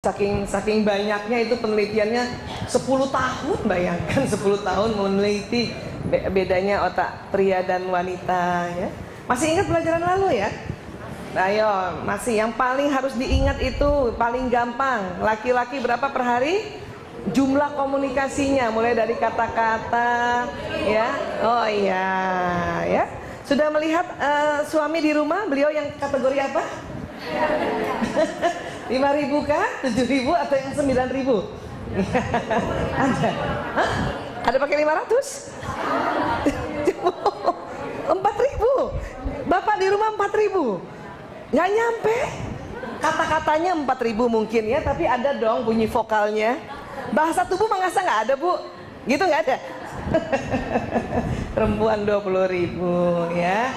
Saking banyaknya itu penelitiannya 10 tahun, bayangkan 10 tahun meneliti bedanya otak pria dan wanita ya. Masih ingat pelajaran lalu ya? Ayo, masih yang paling harus diingat itu paling gampang. Laki-laki berapa per hari? Jumlah komunikasinya mulai dari kata-kata ya. Oh iya ya. Sudah melihat suami di rumah, beliau yang kategori apa? 5.000 kah? 7.000 atau yang 9.000? Ada? Hah? Ada pakai 500? 4.000? Bapak di rumah 4.000? Nggak nyampe. Kata-katanya 4.000 mungkin ya, tapi ada dong bunyi vokalnya. Bahasa tubuh mengasa nggak ada bu? Gitu nggak ada? Perempuan 20.000 ya.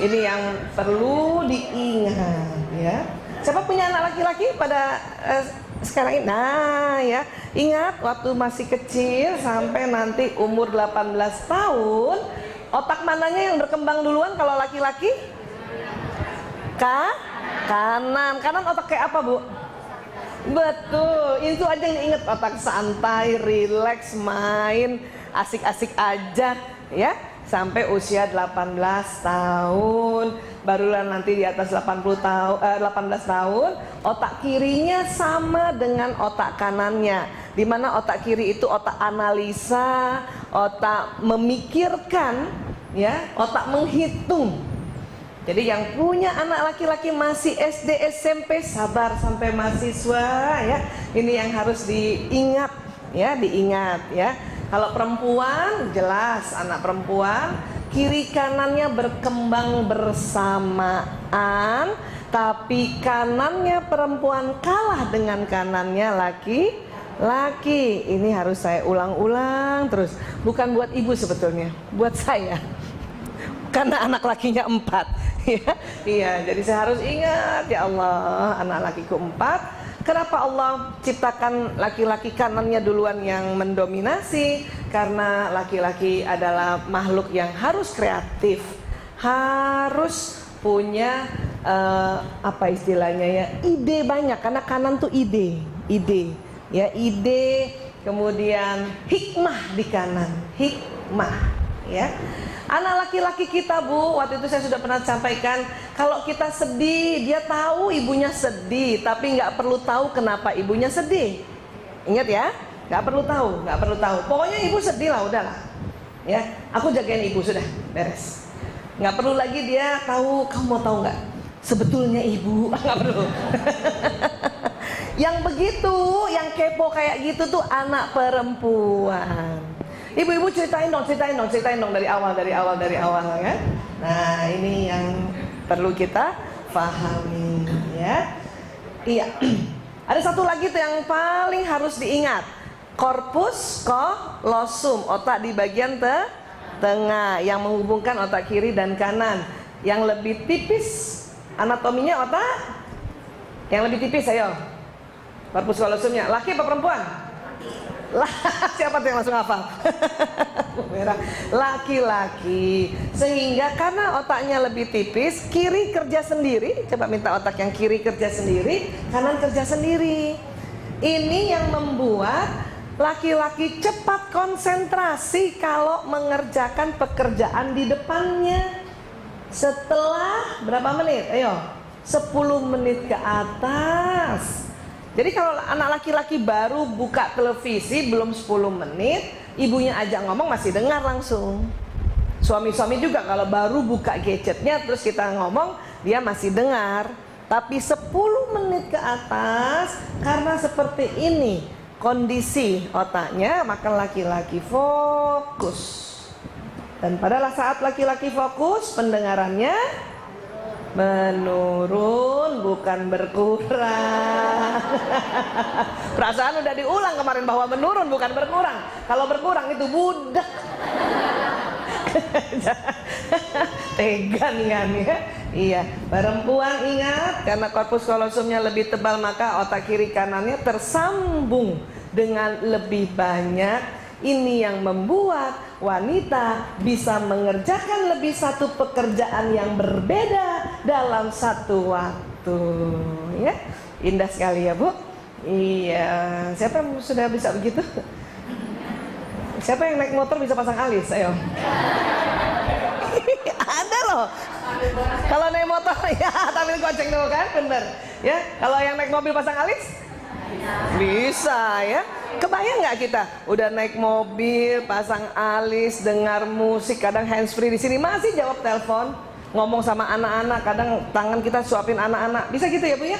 Ini yang perlu diingat ya. Siapa punya anak laki-laki pada sekarang ini? Nah ya, ingat waktu masih kecil sampai nanti umur 18 tahun, otak mananya yang berkembang duluan kalau laki-laki? Kanan. Kanan otak kayak apa bu? Betul, itu aja yang inget, otak santai, rileks, main, asik-asik aja ya. Sampai usia 18 tahun, barulah nanti di atas 18 tahun, otak kirinya sama dengan otak kanannya. Dimana otak kiri itu otak analisa, otak memikirkan, ya, otak menghitung. Jadi yang punya anak laki-laki masih SD, SMP, sabar sampai mahasiswa ya. Ini yang harus diingat ya, Kalau perempuan jelas anak perempuan kiri kanannya berkembang bersamaan, tapi kanannya perempuan kalah dengan kanannya laki-laki. Ini harus saya ulang-ulang terus. Bukan buat ibu sebetulnya, buat saya. Karena anak lakinya 4 ya. Iya, jadi saya harus ingat, ya Allah, anak lakiku 4. Kenapa Allah ciptakan laki-laki kanannya duluan yang mendominasi? Karena laki-laki adalah makhluk yang harus kreatif, harus punya apa istilahnya ya, ide banyak. Karena kanan tuh ide ya, ide, kemudian hikmah di kanan, hikmah ya. Anak laki-laki kita bu, waktu itu saya sudah pernah sampaikan, kalau kita sedih, dia tahu ibunya sedih, tapi nggak perlu tahu kenapa ibunya sedih. Ingat ya, nggak perlu tahu. Pokoknya ibu sedih lah, udahlah. Ya, aku jagain ibu sudah, beres. Nggak perlu lagi dia tahu. Kamu mau tahu nggak? Sebetulnya ibu nggak perlu. Yang begitu, yang kepo kayak gitu tuh anak perempuan. Ibu-ibu ceritain dong dari awal ya. Nah, ini yang perlu kita pahami ya. Iya. Ada satu lagi tuh yang paling harus diingat. Corpus callosum, otak di bagian tengah yang menghubungkan otak kiri dan kanan. Yang lebih tipis anatominya otak yang lebih tipis, ayo. Corpus callosumnya laki apa perempuan? Lah, siapa tuh yang langsung hafal? Laki-laki. Sehingga karena otaknya lebih tipis, kiri kerja sendiri. Coba minta otak yang kiri kerja sendiri, kanan kerja sendiri. Ini yang membuat laki-laki cepat konsentrasi kalau mengerjakan pekerjaan di depannya. Setelah berapa menit? Ayo, 10 menit ke atas. Jadi kalau anak laki-laki baru buka televisi belum 10 menit, ibunya ajak ngomong masih dengar langsung. Suami-suami juga kalau baru buka gadgetnya terus kita ngomong, dia masih dengar. Tapi 10 menit ke atas, karena seperti ini kondisi otaknya, maka laki-laki fokus. Dan pada saat laki-laki fokus, pendengarannya menurun bukan berkurang. Perasaan udah diulang kemarin bahwa menurun bukan berkurang. Kalau berkurang itu budak. Tegan kan ya. Iya, perempuan ingat, karena corpus callosumnya lebih tebal maka otak kiri kanannya tersambung dengan lebih banyak. Ini yang membuat wanita bisa mengerjakan lebih satu pekerjaan yang berbeda dalam satu waktu ya. Indah sekali ya bu. Iya, siapa yang sudah bisa begitu? Siapa yang naik motor bisa pasang alis? Ayo. Ada loh. Kalau naik motor ya sambil goceng dulu kan, bener. Ya, kalau yang naik mobil pasang alis bisa ya. Kebayang nggak kita udah naik mobil pasang alis, dengar musik, kadang handsfree di sini masih jawab telepon, ngomong sama anak-anak, kadang tangan kita suapin anak-anak. Bisa gitu ya Bu ya?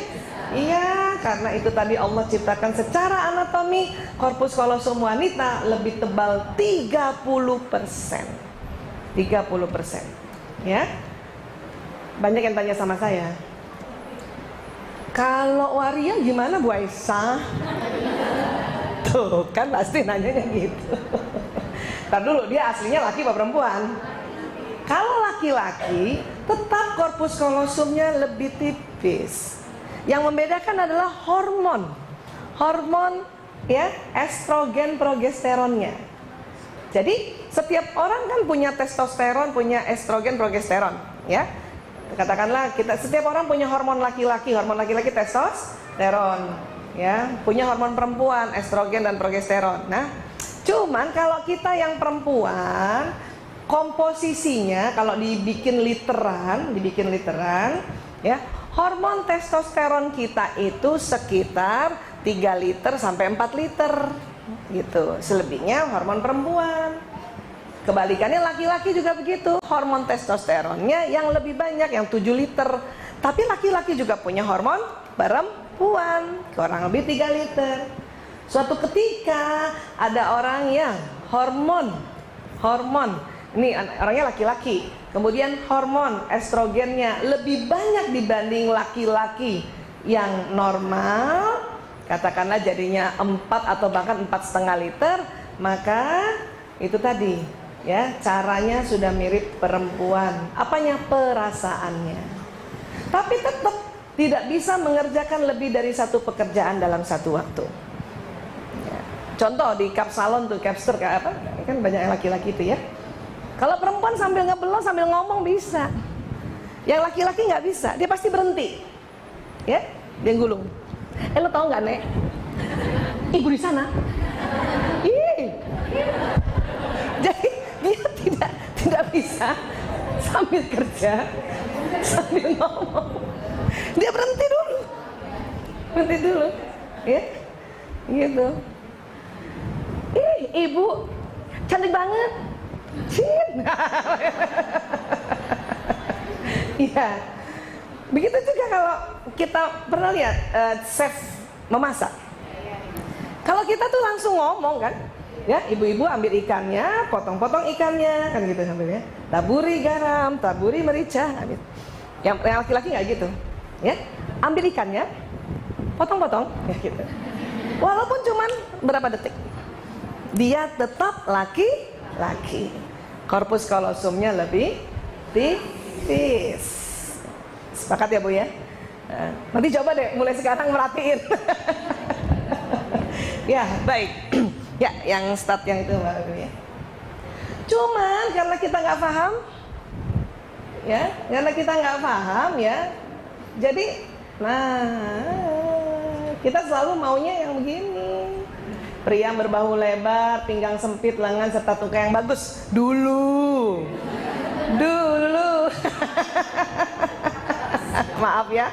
Iya, karena itu tadi Allah ciptakan secara anatomi korpus kolosum wanita lebih tebal 30%. 30%. Ya. Banyak yang tanya sama saya, kalau waria gimana Bu Aisyah? Tuh kan pasti nanyanya gitu. Ntar dulu, dia aslinya laki apa perempuan? Kalau laki-laki tetap korpus kolosumnya lebih tipis. Yang membedakan adalah hormon. Hormon ya, estrogen progesteronnya. Jadi setiap orang kan punya testosteron, punya estrogen progesteron, ya. Katakanlah setiap orang punya hormon laki-laki testosteron, ya, punya hormon perempuan estrogen dan progesteron. Nah, cuman kalau kita yang perempuan komposisinya kalau dibikin literan, ya, hormon testosteron kita itu sekitar 3 liter sampai 4 liter gitu. Selebihnya hormon perempuan. Kebalikannya laki-laki juga begitu, hormon testosteronnya yang lebih banyak, yang 7 liter. Tapi laki-laki juga punya hormon perempuan, kurang lebih 3 liter. Suatu ketika ada orang yang hormon, ini orangnya laki-laki, kemudian hormon estrogennya lebih banyak dibanding laki-laki yang normal, katakanlah jadinya 4 atau bahkan 4,5 liter, maka itu tadi. Ya, caranya sudah mirip perempuan. Apanya? Perasaannya. Tapi tetap tidak bisa mengerjakan lebih dari satu pekerjaan dalam satu waktu. Ya. Contoh di cup salon tuh, capster kayak apa? Kan banyak yang laki-laki itu ya. Kalau perempuan sambil ngebelot sambil ngomong bisa. Yang laki-laki nggak bisa, dia pasti berhenti. Ya, dia gulung. Lo tau nggak Nek? Ibu di sana. Ih. Jadi dia tidak bisa sambil kerja sambil ngomong, dia berhenti dulu, ya, gitu. Ih, ibu cantik banget, iya. Begitu juga kalau kita pernah lihat chef memasak, kalau kita tuh langsung ngomong kan. Ya, ibu-ibu ambil ikannya, potong-potong ikannya, kan gitu sambil ya. Taburi garam, taburi merica, ambil. Yang laki-laki nggak gitu, ya. Ambil ikannya, potong-potong, ya gitu. Walaupun cuman berapa detik, dia tetap laki-laki. Korpus kolosumnya lebih tipis. Sepakat ya Bu ya? Nanti coba deh, mulai sekarang merhatiin. Ya, baik. Ya, yang start yang itu baru ya. Cuman karena kita nggak paham, ya, jadi, kita selalu maunya yang begini. Pria berbahu lebar, pinggang sempit, lengan serta tuka yang bagus. Dulu. Maaf ya.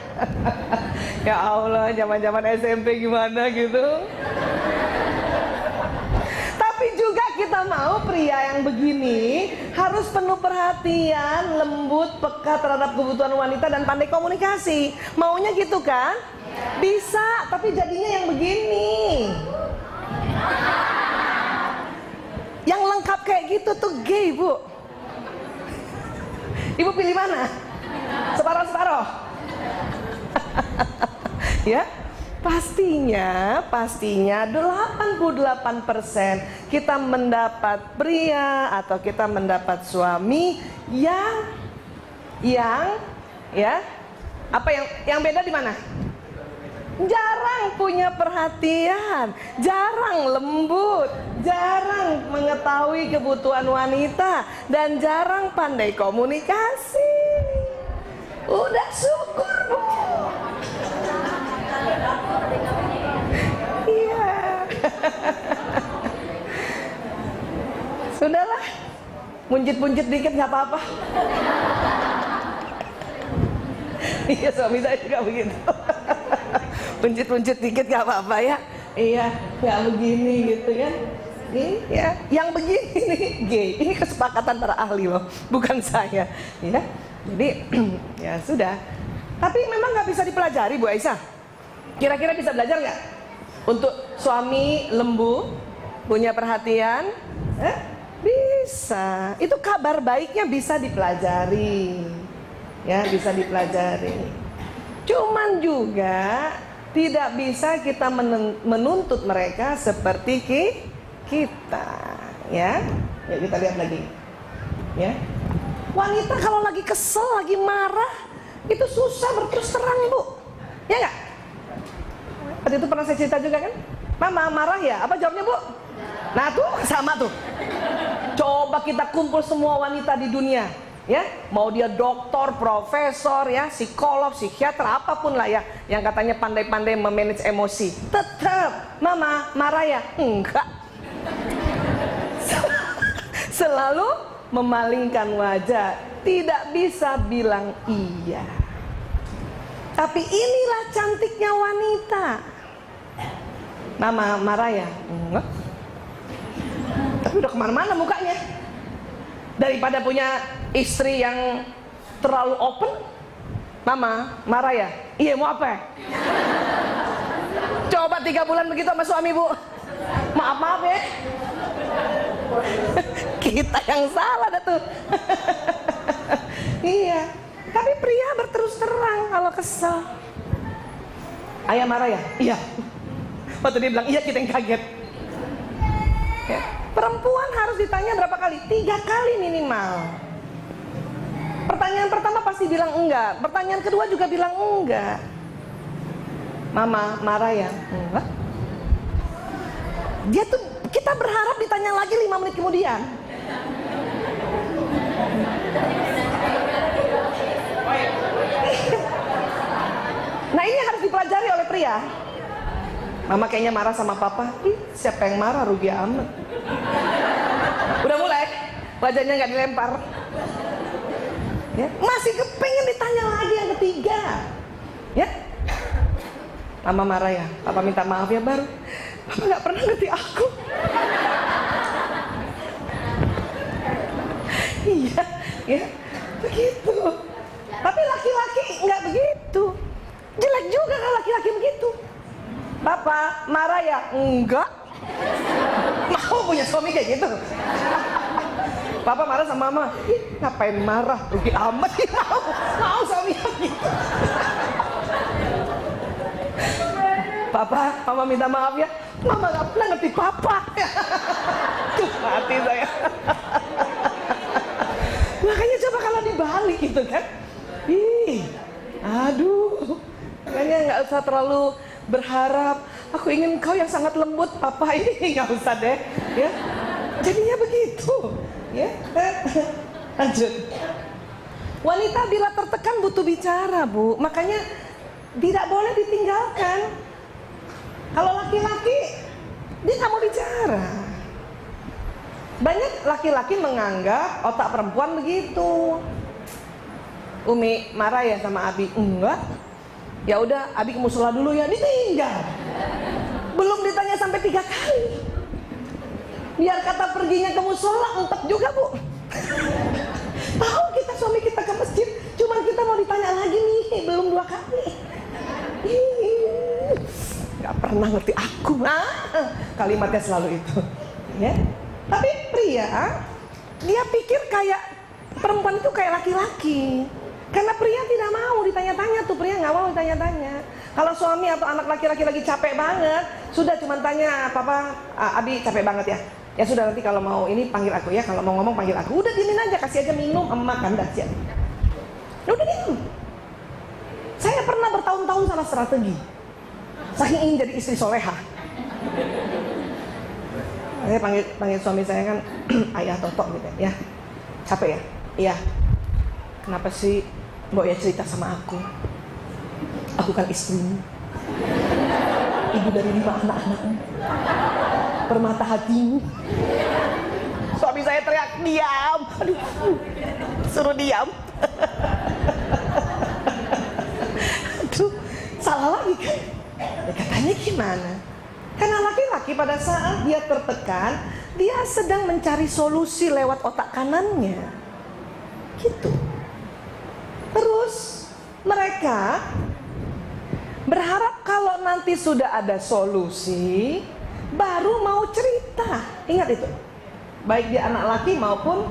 Ya Allah, zaman-zaman SMP gimana gitu. Juga kita mau pria yang begini harus penuh perhatian, lembut, peka terhadap kebutuhan wanita dan pandai komunikasi. Maunya gitu kan? Bisa, tapi jadinya yang begini. Yang lengkap kayak gitu tuh gay, Bu. Ibu pilih mana? Separoh-separoh. Ya. Pastinya 88% kita mendapat pria atau kita mendapat suami yang ya, apa yang beda di mana? Jarang punya perhatian, jarang lembut, jarang mengetahui kebutuhan wanita, dan jarang pandai komunikasi. Udah syukur Bu. Sudahlah, munjit-munjit dikit nggak apa-apa. Iya, suami saya juga begitu. Munjit-munjit dikit nggak apa-apa ya. Iya, nggak begini gitu kan. Iya, yang begini nih gay. Ini kesepakatan para ahli loh, bukan saya. Ya, jadi ya sudah. Tapi memang nggak bisa dipelajari, Bu Aisyah. Kira-kira bisa belajar nggak? Untuk suami lembu, punya perhatian, bisa. Itu kabar baiknya bisa dipelajari. Ya, bisa dipelajari. Cuman juga tidak bisa kita menuntut mereka seperti kita. Ya, kita lihat lagi. Ya, wanita kalau lagi kesel, lagi marah, itu susah berterus terang, Bu. Ya nggak? Waktu itu pernah saya cerita juga kan, Mama marah ya? Apa jawabnya, Bu? Nah tuh sama tuh. Coba kita kumpul semua wanita di dunia, ya, mau dia dokter, profesor, ya, psikolog, psikiater, apapun lah ya, yang katanya pandai-pandai memanage emosi, tetap Mama marah ya? Enggak. Selalu memalingkan wajah, tidak bisa bilang iya. Tapi inilah cantiknya wanita. Mama marah ya? Enggak. Tapi udah kemana-mana mukanya. Daripada punya istri yang terlalu open, Mama marah ya? Iya, mau apa? Coba 3 bulan begitu sama suami, Bu. Maaf ya. Kita yang salah dah tuh. Iya. Tapi pria berterus terang kalau kesel. Ayah marah ya? Iya. Waktu dia bilang iya, kita yang kaget. Ya. Perempuan harus ditanya berapa kali? 3 kali minimal. Pertanyaan pertama pasti bilang enggak. Pertanyaan kedua juga bilang enggak. Mama marah ya? Enggak. Dia tuh, kita berharap ditanya lagi 5 menit kemudian. Nah, ini harus dipelajari oleh pria. Mama kayaknya marah sama papa. Ih, siapa yang marah, rugi amat. Udah mulai, wajahnya nggak dilempar. Ya, masih kepengen ditanya lagi yang ketiga. Ya, Mama marah ya, papa minta maaf ya, baru papa nggak pernah ngerti aku. Iya, ya, begitu. Tapi laki-laki nggak begitu. Jelek juga kalau laki-laki begitu. Papa marah ya? Enggak. Mau punya suami kayak gitu? Papa marah sama mama. Ih, ngapain marah? Rugi amat. Mau suami gitu. Papa, mama minta maaf ya. Mama nggak pernah ngerti papa. Tuh mati saya. Makanya coba kalau dibalik gitu kan. Ih, aduh. Makanya nggak usah terlalu berharap. Aku ingin kau yang sangat lembut, papa, ini nggak usah deh. Ya, jadinya begitu. Ya, lanjut. Wanita bila tertekan butuh bicara, Bu. Makanya tidak boleh ditinggalkan. Kalau laki-laki, dia nggak mau bicara. Banyak laki-laki menganggap otak perempuan begitu. Umi marah ya sama Abi? Enggak. Ya udah, Abi ke musola dulu ya, ditinggal. Belum ditanya sampai 3 kali. Biar kata perginya ke musola, entek juga, Bu. Tahu kita suami kita ke masjid, cuman kita mau ditanya lagi nih, belum 2 kali. Gak pernah ngerti aku. Kalimatnya selalu itu. Ya. Tapi pria, dia pikir kayak perempuan itu kayak laki-laki. Karena pria tidak mau ditanya-tanya tuh, pria nggak mau ditanya-tanya. Kalau suami atau anak laki-laki lagi capek banget, sudah cuma tanya, papa, Abi capek banget ya. Ya sudah, nanti kalau mau ini panggil aku ya, kalau mau ngomong panggil aku. Udah diemin aja, kasih aja minum, makan, dah siap. Udah diam. Saya pernah bertahun-tahun salah strategi. Saking ingin jadi istri soleha. Saya panggil suami saya kan ayah Toto gitu ya. Capek ya? Iya. Kenapa sih Mbok ya cerita sama aku? Aku kan istrimu, ibu dari 5 anak-anakmu. permata hatimu. Suami saya teriak, diam. Aduh, suruh diam. Aduh, salah lagi kan? Ya, katanya gimana? Karena laki-laki pada saat dia tertekan, dia sedang mencari solusi lewat otak kanannya. Gitu. Terus mereka berharap kalau nanti sudah ada solusi, baru mau cerita. Ingat itu. Baik dia anak laki maupun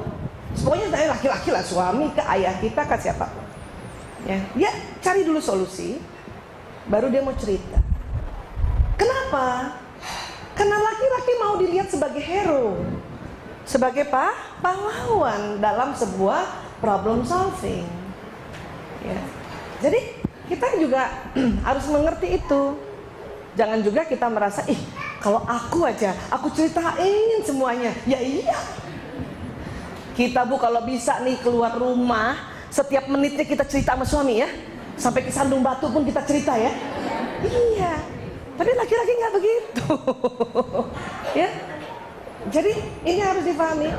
pokoknya saya laki-laki lah, suami ke ayah kita ke siapa. Ya, dia cari dulu solusi, baru dia mau cerita. Kenapa? Karena laki-laki mau dilihat sebagai hero, sebagai pahlawan dalam sebuah problem solving. Ya. Jadi kita juga harus mengerti itu. Jangan juga kita merasa, ih kalau aku aja, aku ceritain semuanya. Ya iya. Kita Bu kalau bisa nih keluar rumah, setiap menitnya kita cerita sama suami ya. Sampai ke Sandung Batu pun kita cerita ya. Iya. Tapi laki-laki nggak begitu. Ya. Jadi ini harus dipahami.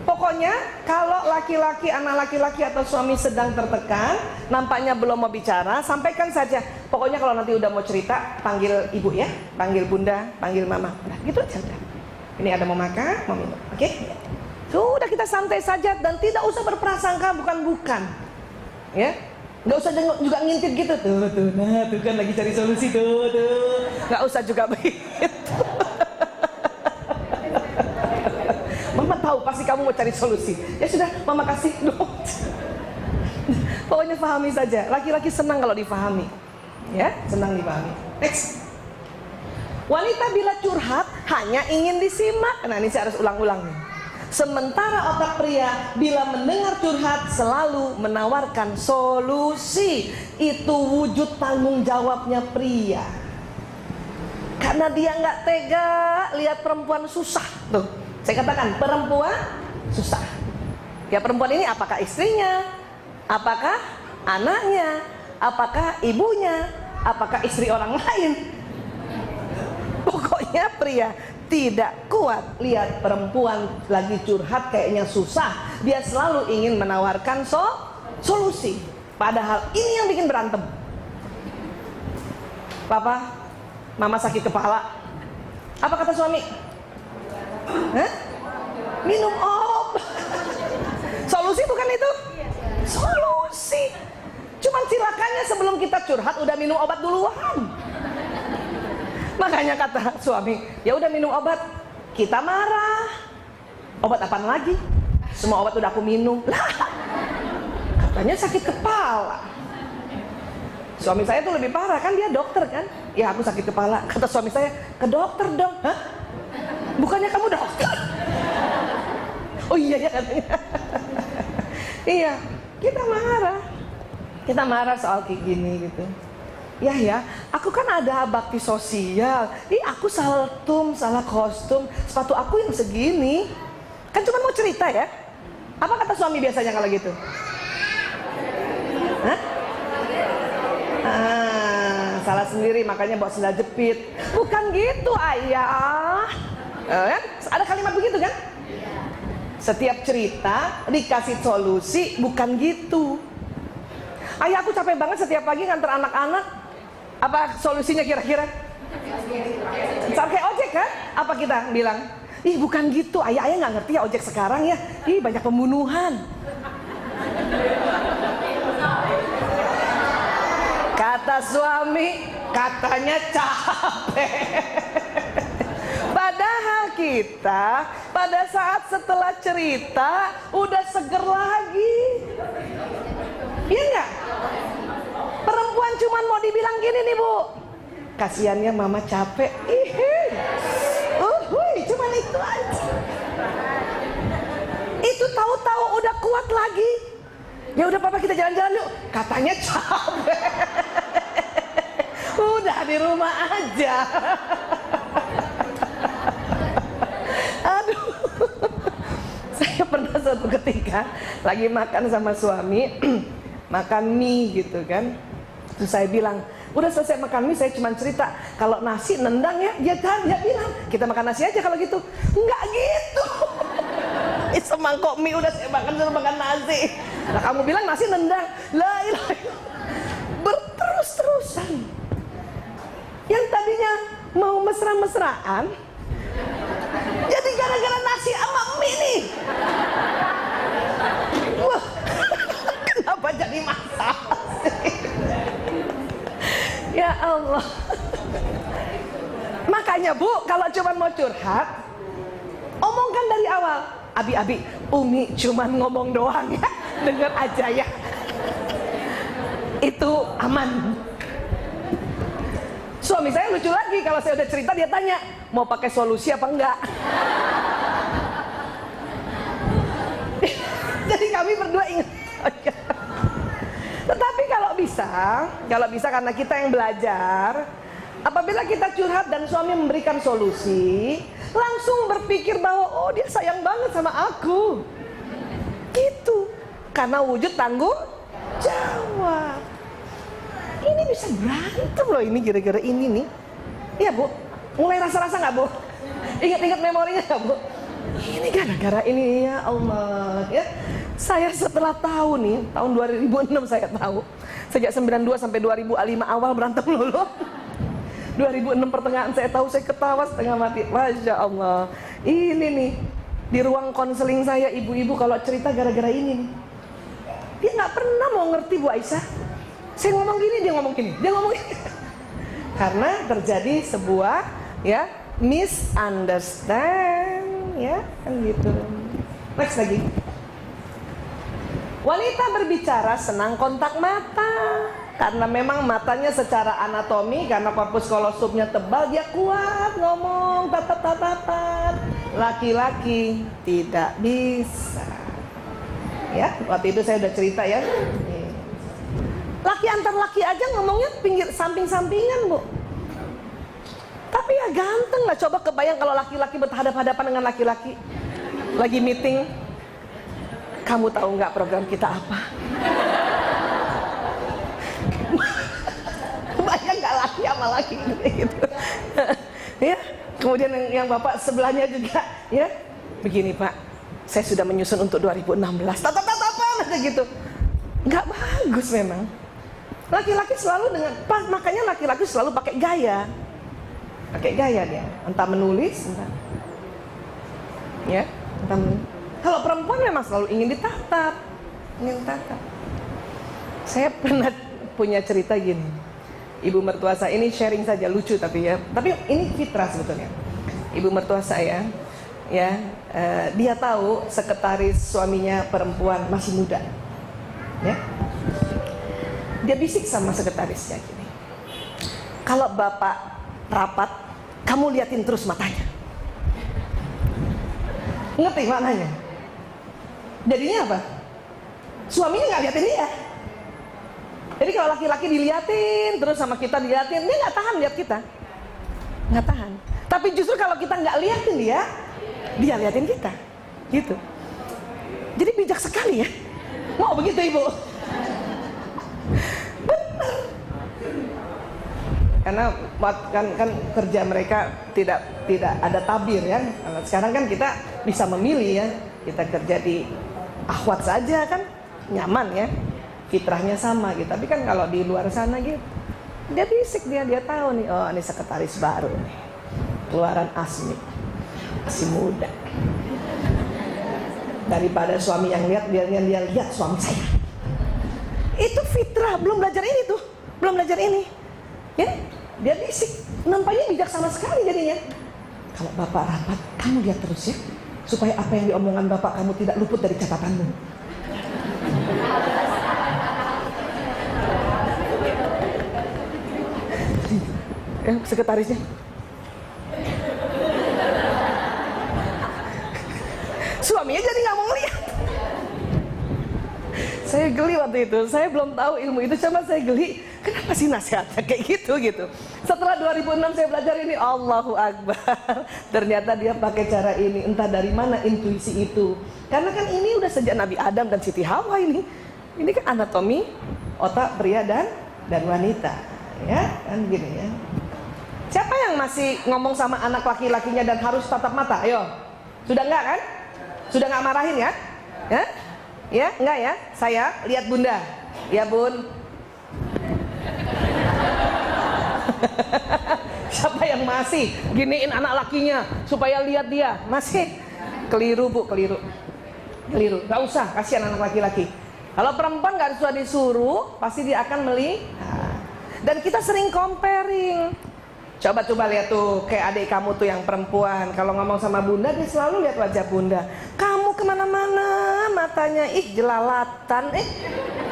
Pokoknya kalau laki-laki, anak laki-laki atau suami sedang tertekan, nampaknya belum mau bicara, sampaikan saja. Pokoknya kalau nanti udah mau cerita, panggil ibu ya, panggil bunda, panggil mama. Udah, gitu aja udah. Ini ada mau makan, mau minum, oke? Sudah kita santai saja dan tidak usah berprasangka bukan-bukan. Ya, nggak usah juga ngintip gitu tuh, nah tuh kan lagi cari solusi tuh, nggak usah juga begitu. Mama tahu pasti kamu mau cari solusi. Ya sudah, mama kasih dong. Pokoknya pahami saja. Laki-laki senang kalau dipahami. Ya, senang dipahami. Next. Wanita bila curhat hanya ingin disimak. Nah, ini saya harus ulang-ulang nih. Sementara otak pria bila mendengar curhat selalu menawarkan solusi. Itu wujud tanggung jawabnya pria. Karena dia nggak tega lihat perempuan susah tuh. Saya katakan perempuan susah. Ya perempuan ini apakah istrinya, apakah anaknya, apakah ibunya, apakah istri orang lain. Pokoknya pria tidak kuat lihat perempuan lagi curhat kayaknya susah. Dia selalu ingin menawarkan solusi. Padahal ini yang bikin berantem. Papa, mama sakit kepala. Apa kata suami? Hah? Minum obat. Solusi bukan itu? Solusi. Cuman silakannya sebelum kita curhat udah minum obat duluan. Makanya kata suami, ya udah minum obat. Kita marah. Obat apaan lagi? Semua obat udah aku minum. Lah, katanya sakit kepala. Suami saya tuh lebih parah kan, dia dokter kan. Ya aku sakit kepala. Kata suami saya, ke dokter dong. Hah? Bukannya kamu dokter? Oh iya ya katanya. Iya, kita marah. Kita marah soal kayak gini gitu. Ya, aku kan ada bakti sosial. Aku salah salah kostum, sepatu aku yang segini. Kan cuma mau cerita ya. Apa kata suami biasanya kalau gitu? Hah? Salah sendiri makanya bawa sendal jepit. Bukan gitu ayah. Kan? Ada kalimat begitu kan? Setiap cerita dikasih solusi, bukan gitu. Ayah aku capek banget setiap pagi nganter anak-anak. Apa solusinya kira-kira? Sampai ojek kan? Apa kita bilang? Ih bukan gitu, ayah nggak ngerti ya ojek sekarang ya. Ih banyak pembunuhan. Kata suami, katanya capek. Padahal kita pada saat setelah cerita udah seger lagi. Iya enggak? Perempuan cuman mau dibilang gini nih Bu, kasihannya mama capek. Cuman itu aja. Itu tahu-tahu udah kuat lagi. Ya udah papa kita jalan-jalan yuk. Katanya capek. Udah di rumah aja. Aduh. Saya pernah suatu ketika lagi makan sama suami, makan mie gitu kan. Terus saya bilang, udah selesai makan mie saya cuma cerita, kalau nasi nendang ya, dia bilang kita makan nasi aja kalau gitu. Enggak gitu. Semangkok mie udah saya makan, suruh makan nasi. Nah kamu bilang nasi nendang. La ilaha illallah. Berterus-terusan. Yang tadinya mau mesra-mesraan, jadi gara-gara nasi sama mie nih. Wah, kenapa jadi masalah sih? Ya Allah. Makanya Bu, kalau cuma mau curhat, omongkan dari awal. Abi, Umi cuman ngomong doang ya, denger aja ya. Itu aman. Suami saya lucu lagi, kalau saya udah cerita dia tanya, mau pakai solusi apa enggak? Jadi kami berdua ingat. Tetapi kalau bisa karena kita yang belajar, apabila kita curhat dan suami memberikan solusi, langsung berpikir bahwa oh dia sayang banget sama aku. Gitu. Karena wujud tanggung jawab. Ini bisa berantem loh ini gara-gara ini nih. Iya Bu, mulai rasa-rasa gak Bu? Ingat-ingat memorinya gak Bu? Ini gara-gara ini ya Allah ya. Saya setelah tahu nih, tahun 2006 saya tahu. Sejak 92 sampai 2005 awal berantem dulu. 2006 pertengahan saya tahu, saya ketawa setengah mati. Masya Allah. Ini nih, di ruang konseling saya ibu-ibu kalau cerita gara-gara ini nih. Dia gak pernah mau ngerti Bu Aisyah. Saya ngomong gini, dia ngomong gini, dia ngomong gini. Karena terjadi sebuah ya misunderstand ya kan gitu. Next lagi. Wanita berbicara senang kontak mata. Karena memang matanya secara anatomi, karena korpus kolosumnya tebal, dia kuat ngomong tatap-tatapan. Laki-laki tidak bisa. Ya, waktu itu saya udah cerita ya. Laki antar laki aja ngomongnya pinggir samping-sampingan Bu. Tapi ya ganteng lah. Coba kebayang kalau laki-laki berhadapan-hadapan dengan laki-laki lagi meeting. Kamu tahu nggak program kita apa? Bayang nggak laki sama laki gitu. Ya. Kemudian yang bapak sebelahnya juga ya. Begini Pak, saya sudah menyusun untuk 2016. Tatap-tatapan aja gitu. Nggak bagus memang. Laki-laki selalu dengan makanya laki-laki selalu pakai gaya dia, entah menulis, entah ya, entah kalau perempuan memang selalu ingin ditatap. Saya pernah punya cerita gini, ibu mertua saya ini sharing saja lucu tapi ini fitrah sebetulnya. Ibu mertua saya ya, dia tahu sekretaris suaminya perempuan masih muda, ya. Dia bisik sama sekretarisnya gini, kalau bapak rapat, kamu liatin terus matanya. Ngerti maknanya? Jadinya apa? Suaminya nggak liatin dia. Jadi kalau laki-laki diliatin terus sama kita diliatin, dia nggak tahan lihat kita, nggak tahan. Tapi justru kalau kita nggak liatin dia liatin kita, gitu. Jadi bijak sekali ya. Mau begitu Ibu? Benar. Karena kan kerja mereka tidak ada tabir ya. Sekarang kan kita bisa memilih ya. Kita kerja di akhwat saja kan nyaman ya. Fitrahnya sama gitu. Tapi kan kalau di luar sana gitu, dia bisik, dia tahu nih, oh ini sekretaris baru nih. Keluaran Asmi. Masih muda. Daripada suami yang lihat, dia lihat suami saya. Itu fitrah, belum belajar ini tuh, belum belajar ini, ya. Dia bisik, nampaknya bijaksana sekali jadinya. Kalau bapak rapat, kamu lihat terus ya, supaya apa yang diomongan bapak kamu tidak luput dari catatanmu. Sekretarisnya, suaminya jadi nggak mau lihat. Saya geli waktu itu, saya belum tahu ilmu itu, cuma saya geli, kenapa sih nasihatnya kayak gitu. Setelah 2006 saya belajar ini, Allahu Akbar. Ternyata dia pakai cara ini, entah dari mana intuisi itu. Karena kan ini udah sejak Nabi Adam dan Siti Hawa ini. Ini kan anatomi otak pria dan wanita, ya kan gini ya. masih ngomong sama anak laki-lakinya dan harus tatap mata? Ayo. Sudah enggak kan? Sudah enggak marahin ya? Ya? Ya, enggak ya? Saya lihat Bunda. Ya, Bun. Siapa yang masih giniin anak lakinya supaya lihat dia? Masih keliru, Bu, keliru. Keliru. Enggak usah, kasihan anak laki-laki. Kalau perempuan nggak usah disuruh, pasti dia akan melihat. Dan kita sering comparing. Coba lihat tuh, kayak adik kamu tuh yang perempuan. Kalau ngomong sama Bunda, dia selalu lihat wajah Bunda. Kamu kemana-mana, matanya jelalatan.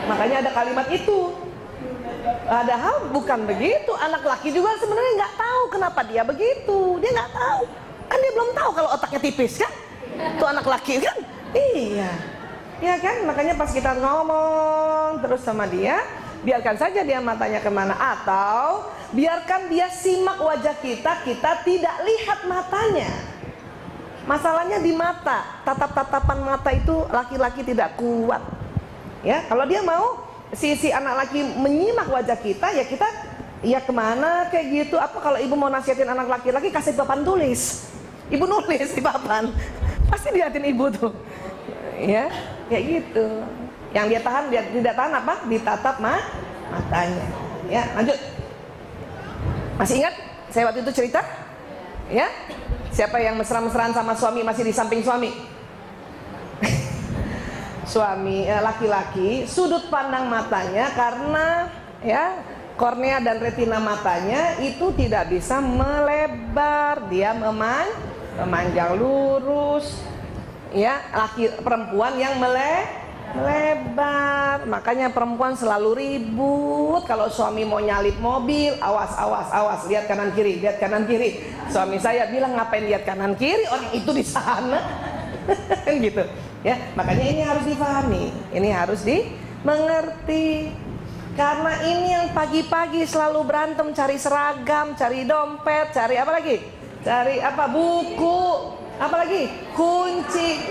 Makanya ada kalimat itu. Padahal bukan begitu. Anak laki juga sebenarnya nggak tahu kenapa dia begitu. Dia nggak tahu. Kan dia belum tahu kalau otaknya tipis kan? Tuh anak laki kan? Iya. Ya kan, makanya pas kita ngomong terus sama dia, biarkan saja dia matanya kemana, atau biarkan dia simak wajah kita, kita tidak lihat matanya. Masalahnya di mata, tatap-tatapan mata itu laki-laki tidak kuat. Ya, kalau dia mau si anak laki menyimak wajah kita, ya kita ya kemana kayak gitu. Apa kalau ibu mau nasihatin anak laki-laki, kasih papan tulis, ibu nulis di papan, pasti dilihatin ibu tuh. Ya, kayak gitu. Yang dia tahan, dia tidak tahan apa? Ditatap matanya. Ya, lanjut. Masih ingat saya waktu itu cerita? Ya, siapa yang mesra-mesraan sama suami masih di samping suami? Suami, laki-laki, sudut pandang matanya karena ya kornea dan retina matanya itu tidak bisa melebar, dia memanjang lurus. Ya, perempuan yang melebar. Makanya perempuan selalu ribut kalau suami mau nyalip mobil. Awas, lihat kanan kiri, lihat kanan kiri. Suami saya bilang, ngapain lihat kanan kiri, orang itu di sana. Gitu ya. Makanya ini harus dipahami, ini harus dimengerti. Karena ini yang pagi-pagi selalu berantem, cari seragam, cari dompet, cari apa lagi? Cari apa? Buku. Apalagi kunci.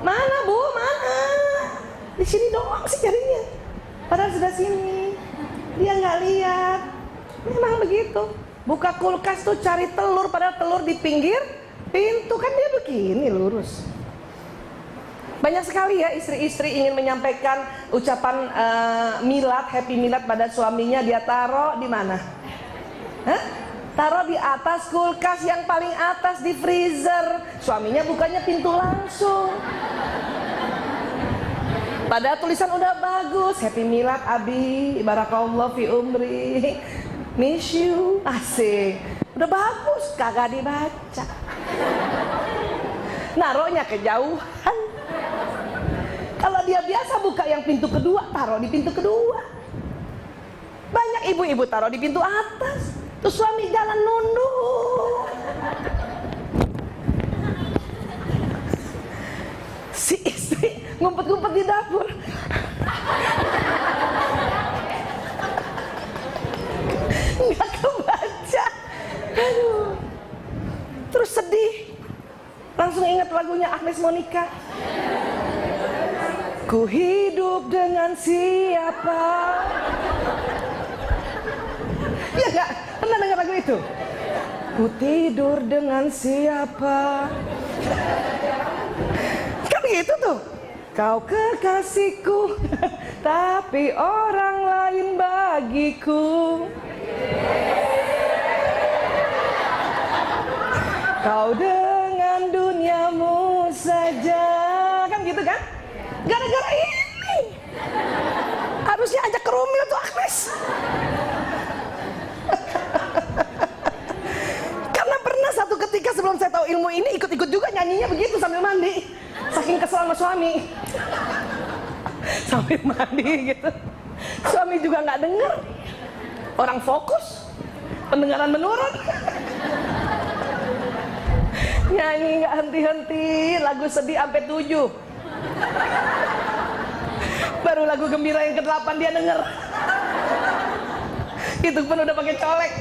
Mana Bu? Mana? Di sini doang sih carinya. Padahal sudah sini. Dia nggak lihat. Memang begitu. Buka kulkas tuh cari telur, padahal telur di pinggir pintu, kan dia begini lurus. Banyak sekali ya istri-istri ingin menyampaikan ucapan milad, happy milad pada suaminya, dia taruh di mana? Hah? Taruh di atas kulkas yang paling atas di freezer. Suaminya bukanya pintu langsung. Padahal tulisan udah bagus, happy milad Abi, barakallahu fi umri, miss you, asik. Udah bagus, kagak dibaca. Naruhnya kejauhan. Kalau dia biasa buka yang pintu kedua, taruh di pintu kedua. Banyak ibu-ibu taruh di pintu atas. Terus suami jalan nunduk. Si istri ngumpet-ngumpet di dapur. Nggak kebaca. Aduh. Terus sedih. Langsung ingat lagunya Agnes Monica. Ku hidup dengan siapa? Ya enggak? Pernah dengar lagu itu? Ku tidur dengan siapa? Kan gitu tuh. Kau kekasihku, tapi orang lain bagiku. Kau dengan duniamu saja. Kan gitu kan? Gara-gara ini harusnya ajak ke Rumil tuh Agnes. Karena pernah satu ketika sebelum saya tahu ilmu ini, ikut-ikut juga nyanyinya begitu sambil mandi. Saking kesel sama suami. Sambil mandi gitu. Suami juga nggak dengar. Orang fokus, pendengaran menurun. Nyanyi nggak henti-henti, lagu sedih sampai 7. Baru lagu gembira yang ke-8 dia denger. Itu pun udah pakai colek.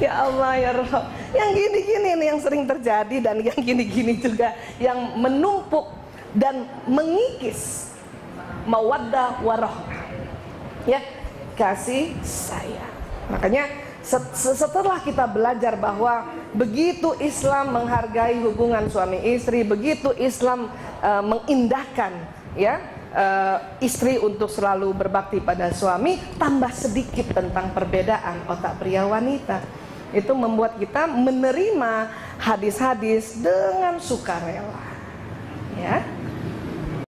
Ya Allah ya Rabb. Yang gini-gini nih yang sering terjadi, dan yang gini-gini juga yang menumpuk dan mengikis mawaddah warahmah. Ya, kasih sayang. Makanya setelah kita belajar bahwa begitu Islam menghargai hubungan suami istri, begitu Islam mengindahkan ya istri untuk selalu berbakti pada suami, tambah sedikit tentang perbedaan otak pria wanita. Itu membuat kita menerima hadis-hadis dengan sukarela. Ya,